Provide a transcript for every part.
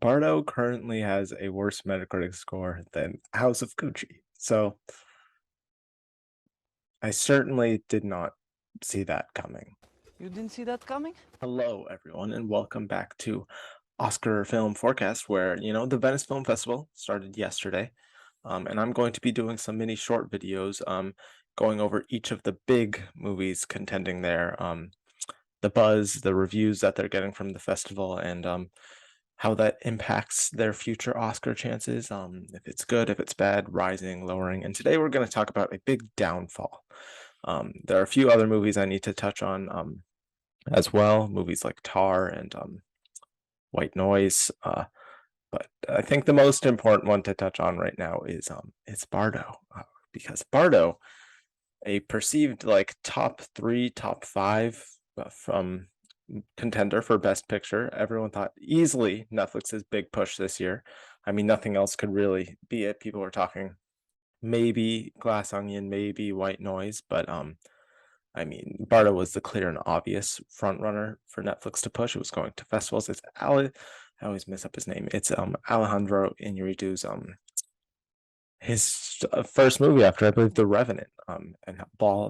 Bardo currently has a worse Metacritic score than House of Gucci. So I certainly did not see that coming. You didn't see that coming? Hello, everyone, and welcome back to Oscar Film Forecast, where, the Venice Film Festival started yesterday. And I'm going to be doing some mini short videos going over each of the big movies contending there, the buzz, the reviews that they're getting from the festival, and how that impacts their future Oscar chances, if it's good, if it's bad, rising, lowering. And today we're going to talk about a big downfall. There are a few other movies I need to touch on as well, movies like Tar and White Noise. But I think the most important one to touch on right now is Bardo, because Bardo, a perceived like top three, top five from contender for Best Picture. Everyone thought easily Netflix's big push this year. I mean, nothing else could really be it. People were talking maybe Glass Onion, maybe White Noise, but I mean, Bardo was the clear and obvious front runner for Netflix to push. It was going to festivals. I always mess up his name. It's Alejandro Inarritu's his first movie after, I believe, The Revenant. And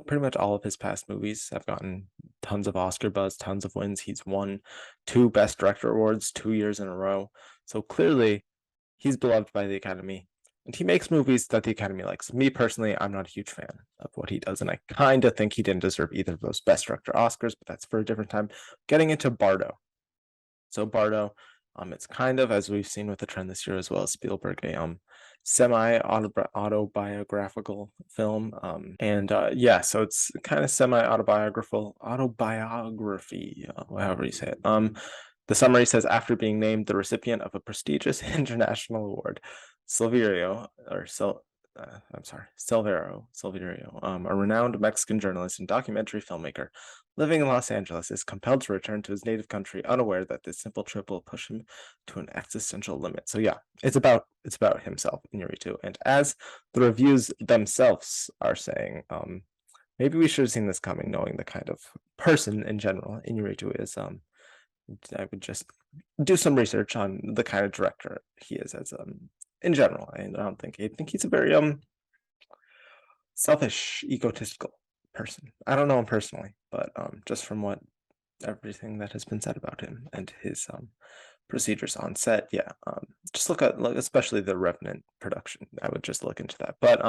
pretty much all of his past movies have gotten tons of Oscar buzz, tons of wins. He's won 2 Best Director awards 2 years in a row. So clearly, he's beloved by the Academy, and he makes movies that the Academy likes. Me personally, I'm not a huge fan of what he does, and I kind of think he didn't deserve either of those Best Director Oscars, but that's for a different time. Getting into Bardo. So Bardo, it's kind of, as we've seen with the trend this year as well as Spielberg, a semi-autobiographical film. So it's kind of autobiography, however you say it. The summary says, after being named the recipient of a prestigious international award, Silverio, or Sil, Silverio, a renowned Mexican journalist and documentary filmmaker living in Los Angeles, is compelled to return to his native country, unaware that this simple trip will push him to an existential limit. So yeah, it's about himself, Inarritu, and as the reviews themselves are saying, maybe we should have seen this coming, knowing the kind of person in general Inarritu is. I would just do some research on the kind of director he is as in general. I think he's a very selfish, egotistical person. I don't know him personally, but just from what everything that has been said about him and his procedures on set, yeah. Just look at especially the Revenant production. I would just look into that. But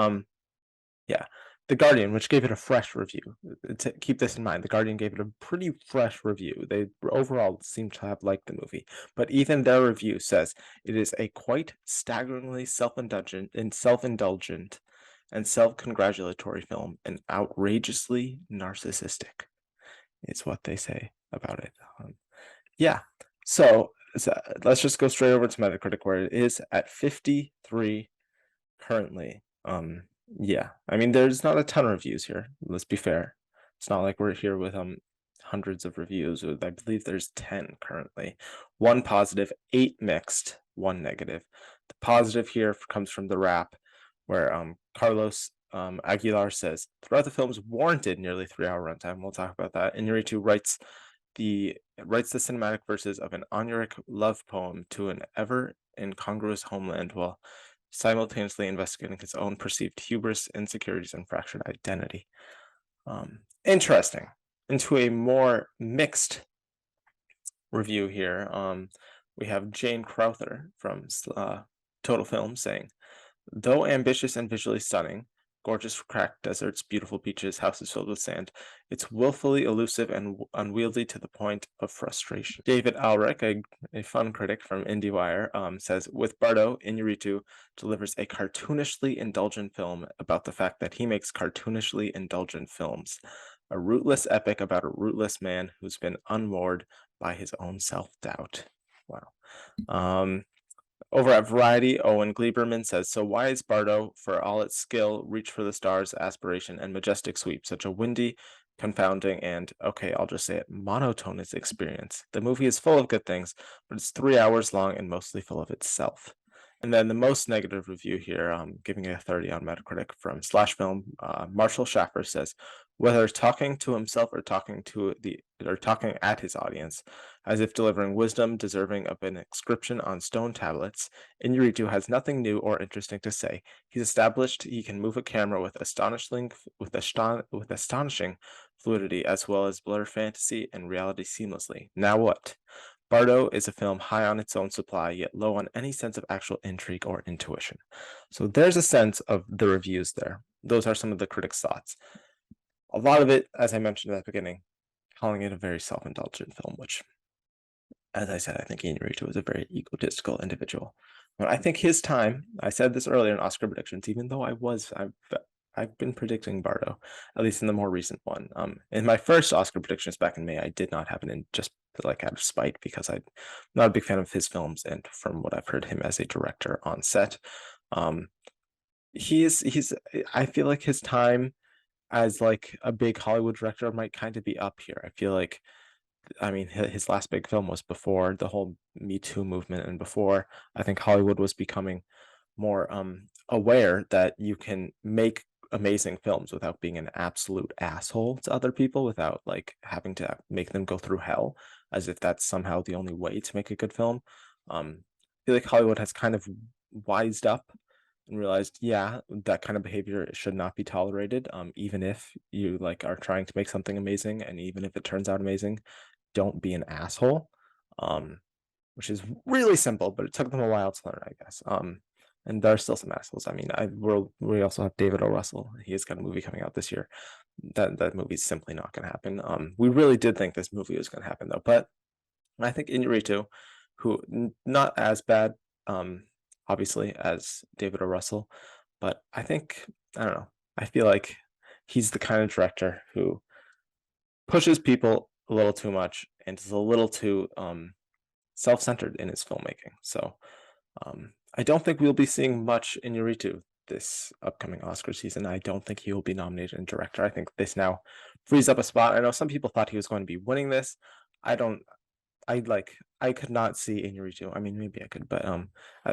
yeah. The Guardian, which gave it a fresh review. Keep this in mind. The Guardian gave it a pretty fresh review. They overall seem to have liked the movie, but even their review says it is a quite staggeringly self-indulgent and self-congratulatory film, and outrageously narcissistic, is what they say about it. Yeah. So let's just go straight over to Metacritic, where it is at 53 currently. Yeah, I mean, there's not a ton of reviews here. Let's be fair. It's not like we're here with hundreds of reviews. I believe there's 10 currently. 1 positive, 8 mixed, 1 negative. The positive here comes from the Wrap, where Carlos Aguilar says, throughout the film's warranted nearly 3-hour runtime. We'll talk about that. Inarritu writes the cinematic verses of an oniric love poem to an ever incongruous homeland while simultaneously investigating his own perceived hubris, insecurities, and fractured identity. Interesting. Into a more mixed review here, we have Jane Crowther from Total Film saying, though ambitious and visually stunning, gorgeous cracked deserts, beautiful beaches, houses filled with sand, it's willfully elusive and unwieldy to the point of frustration. David Alrich, a fun critic from IndieWire, says, with Bardo, Inarritu delivers a cartoonishly indulgent film about the fact that he makes cartoonishly indulgent films. A rootless epic about a rootless man who's been unmoored by his own self-doubt. Wow. Over at Variety, Owen Gleiberman says, so why is Bardo, for all its skill, reach for the stars, aspiration, and majestic sweep, such a windy, confounding, and, okay, I'll just say it, monotonous experience? The movie is full of good things, but it's 3 hours long and mostly full of itself. And then the most negative review here, giving it a 30 on Metacritic from Slash Film, Marshall Schaffer says, whether talking to himself or talking at his audience, as if delivering wisdom deserving of an inscription on stone tablets. Inarritu has nothing new or interesting to say. He's established he can move a camera with astonishing fluidity, as well as blur fantasy and reality seamlessly. Now what? Bardo is a film high on its own supply, yet low on any sense of actual intrigue or intuition. So there's a sense of the reviews there. Those are some of the critics' thoughts. A lot of it, as I mentioned at the beginning, calling it a very self-indulgent film, which, as I said, I think Inarritu was a very egotistical individual. But I think his time, I said this earlier in Oscar predictions, even though I've been predicting Bardo, at least in the more recent one. In my first Oscar predictions back in May, I did not have it in just like out of spite because I'm not a big fan of his films, and from what I've heard him as a director on set, um, he's I feel like his time as like a big Hollywood director might kind of be up here. I feel like, I mean, his last big film was before the whole Me Too movement, and before I think Hollywood was becoming more aware that you can make amazing films without being an absolute asshole to other people, without like having to make them go through hell, as if that's somehow the only way to make a good film. I feel like Hollywood has kind of wised up and realized, yeah, that kind of behavior should not be tolerated. Even if you like are trying to make something amazing, and even if it turns out amazing, don't be an asshole. Um, which is really simple, but it took them a while to learn, I guess. And there are still some assholes. I mean, we also have David O. Russell. He has got a movie coming out this year. That movie's simply not going to happen. We really did think this movie was going to happen though, but I think Inarritu, who not as bad, obviously as David O. Russell, but I don't know. I feel like he's the kind of director who pushes people a little too much and is a little too self-centered in his filmmaking. So I don't think we'll be seeing much Inarritu this upcoming Oscar season. I don't think he will be nominated in director. I think this now frees up a spot. I know some people thought he was going to be winning this. I don't. I could not see Inarritu. I mean, maybe I could, but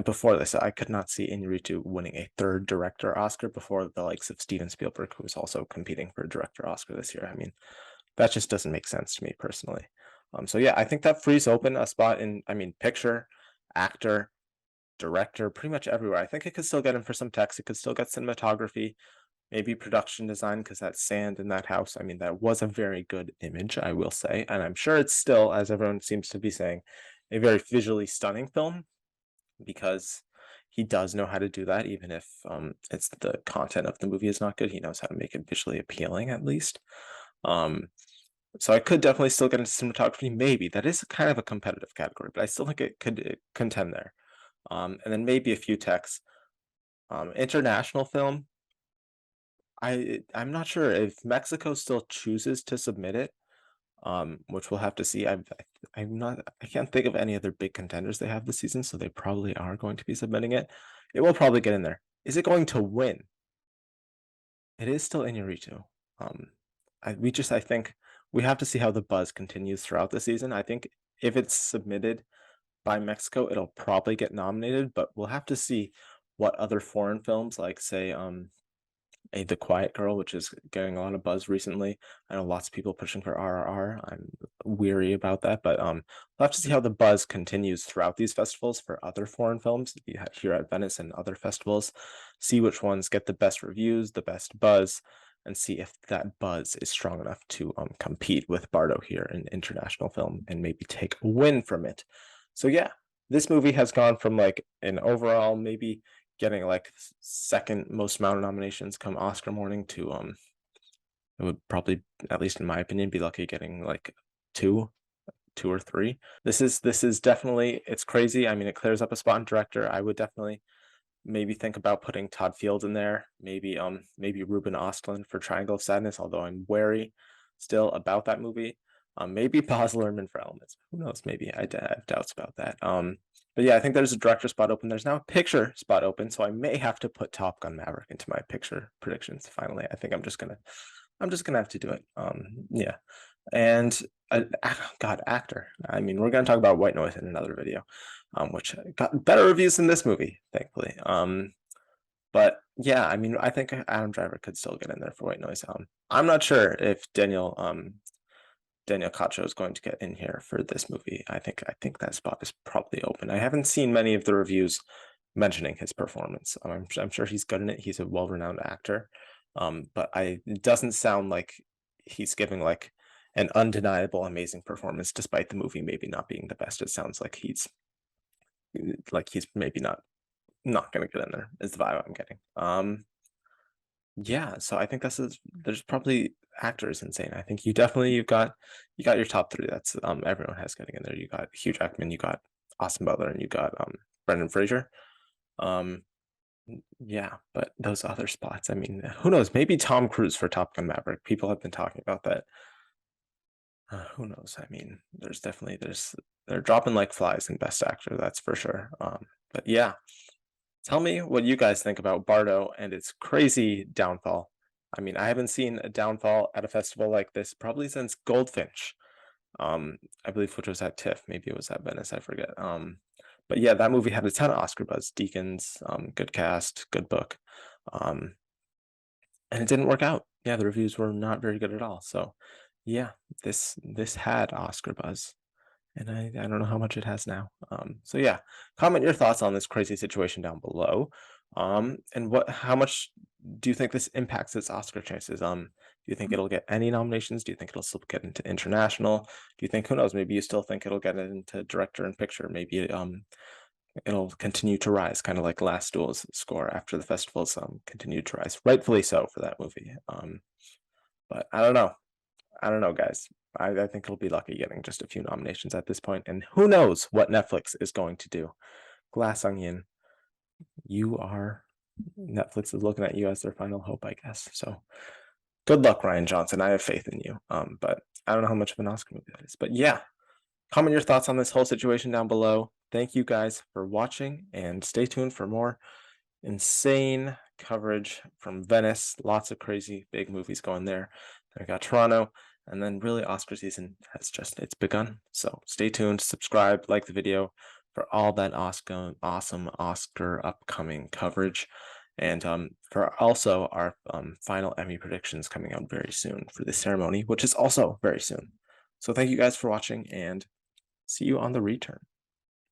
before this, I could not see Inarritu winning a third director Oscar before the likes of Steven Spielberg, who was also competing for a director Oscar this year. I mean, that just doesn't make sense to me personally. So yeah, I think that frees open a spot in, I mean, picture, actor, director, pretty much everywhere. I think it could still get him for some text. It could still get cinematography, maybe production design, because that sand in that house, I mean, that was a very good image, I will say. And I'm sure it's still, as everyone seems to be saying, a very visually stunning film, because he does know how to do that, even if it's the content of the movie is not good. He knows how to make it visually appealing, at least. So I could definitely still get into cinematography. Maybe that is kind of a competitive category, but I still think it could contend there. And then maybe a few texts. International film. I'm not sure if Mexico still chooses to submit it, which we'll have to see. I can't think of any other big contenders they have this season, so they probably are going to be submitting it. It will probably get in there. Is it going to win? It is still Inarritu. I think we have to see how the buzz continues throughout the season. I think if it's submitted by Mexico, it'll probably get nominated, but we'll have to see what other foreign films, like say The Quiet Girl, which is getting a lot of buzz recently. I know lots of people pushing for RRR. I'm weary about that, but we'll have to see how the buzz continues throughout these festivals for other foreign films here at Venice and other festivals. See which ones get the best reviews, the best buzz, and see if that buzz is strong enough to compete with Bardo here in international film and maybe take a win from it. So yeah, this movie has gone from like an overall maybe getting like second most amount of nominations come Oscar morning to it would probably, at least in my opinion, be lucky getting like two or three. This is definitely, it's crazy. I mean, it clears up a spot in director. I would definitely maybe think about putting Todd Field in there, maybe Ruben Östlund for Triangle of Sadness, although I'm wary still about that movie. Maybe Baz Luhrmann for Elements. Who knows? Maybe I have doubts about that. But yeah, I think there's a director spot open. There's now a picture spot open, so I may have to put Top Gun Maverick into my picture predictions. Finally, I think I'm just gonna have to do it. Yeah, and God, actor. I mean, we're gonna talk about White Noise in another video, which got better reviews than this movie, thankfully. But yeah, I mean, I think Adam Driver could still get in there for White Noise. I'm not sure if Daniel Kacho is going to get in here for this movie. I think that spot is probably open. I haven't seen many of the reviews mentioning his performance. I'm sure he's good in it. He's a well-renowned actor. But it doesn't sound like he's giving like an undeniable amazing performance, despite the movie maybe not being the best. It sounds like he's maybe not gonna get in there, is the vibe I'm getting. Yeah, so I think there's probably actors insane. I think you got your top three. That's everyone has getting in there. You got Hugh Jackman, you got Austin Butler, and you got Brendan Fraser. Um, yeah, but those other spots, I mean, who knows? Maybe Tom Cruise for Top Gun Maverick. People have been talking about that. Who knows? I mean, they're dropping like flies in Best Actor, that's for sure. But yeah, tell me what you guys think about Bardo and its crazy downfall. I mean, I haven't seen a downfall at a festival like this probably since Goldfinch. I believe which was at TIFF, maybe it was at Venice, I forget. But yeah, that movie had a ton of Oscar buzz. Deacons, good cast, good book. Um, and it didn't work out. Yeah, the reviews were not very good at all. So yeah, this had Oscar buzz, and I don't know how much it has now. So yeah, comment your thoughts on this crazy situation down below. And how much do you think this impacts its Oscar chances? Do you think it'll get any nominations? Do you think it'll still get into international? Do you think, who knows, maybe you still think it'll get into director and picture? Maybe it'll continue to rise, kind of like Last Duel's score after the festivals continued to rise, rightfully so for that movie. But I don't know. I don't know, guys. I think he'll be lucky getting just a few nominations at this point, and who knows what Netflix is going to do. Glass Onion, Netflix is looking at you as their final hope, I guess. So good luck, Ryan Johnson. I have faith in you. But I don't know how much of an Oscar movie that is. But yeah, comment your thoughts on this whole situation down below. Thank you guys for watching, and stay tuned for more insane coverage from Venice. Lots of crazy big movies going there. I got Toronto, and then really Oscar season it's begun. So stay tuned, subscribe, like the video for all that awesome Oscar upcoming coverage. And for also our final Emmy predictions coming out very soon for this ceremony, which is also very soon. So thank you guys for watching, and see you on the return.